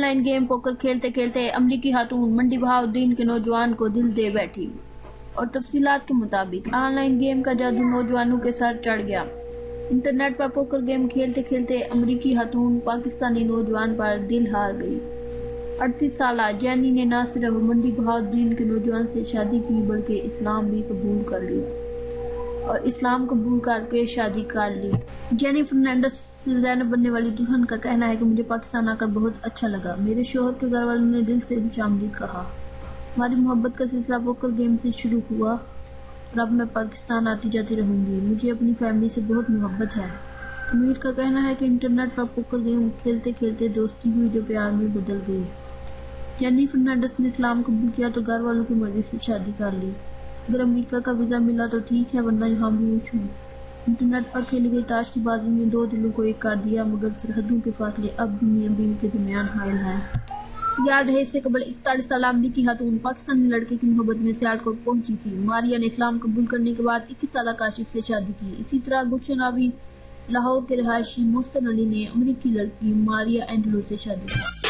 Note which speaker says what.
Speaker 1: Online game poker खेलते खेलते अमरीकी खातून मंडी बहाउद्दीन के नौजवान को दिल दे बैठी और तफसीलात के मुताबिक ऑनलाइन गेम का जादू नौजवानों के सर चढ़ गया। इंटरनेट पर पोकर गेम खेलते खेलते अमरीकी खातून पाकिस्तानी नौजवान पर दिल हार गई। 38 साल जैनी ने न सिर्फ मंडी बहाउद्दीन के नौजवान से शादी की बल्कि इस्लाम भी कबूल कर लिया और इस्लाम कबूल करके शादी कर ली। जेनी फर्नांडिस से ज़ैनब बनने वाली दुल्हन का कहना है कि मुझे पाकिस्तान आकर बहुत अच्छा लगा। मेरे शोहर के घर वालों ने दिल से खुशामदीद कहा। हमारी मोहब्बत का सिलसिला पोकर गेम से शुरू हुआ और अब मैं पाकिस्तान आती जाती रहूंगी। मुझे अपनी फैमिली से बहुत मोहब्बत है। अमीर का कहना है कि इंटरनेट पर पोकर गेम खेलते खेलते दोस्ती हुई जो प्यार में बदल गई। जेनी फर्नांडिस ने इस्लाम कबूल किया तो घर वालों की मर्जी से शादी कर ली। अगर अमेरिका का वीज़ा मिला तो ठीक है, वरना यहाँ बेहोश हूँ। इंटरनेट पर खेली गई ताश की बाजी में दो दिलों को एक कर दिया, मगर सरहदों के फासले अब भी मियां बीवी के दरमियान हायल हैं। याद है, इससे कबल 41 साल अमरीकी खातून पाकिस्तानी लड़के की मोहब्बत में सियालकोट पहुंची थी। मारिया ने इस्लाम कबूल करने के बाद 21 साल काशिफ से शादी की। इसी तरह गुलशन आबी लाहौर के रहायशी मोहसिन अली ने अमरीकी लड़की मारिया एंडलो से शादी की।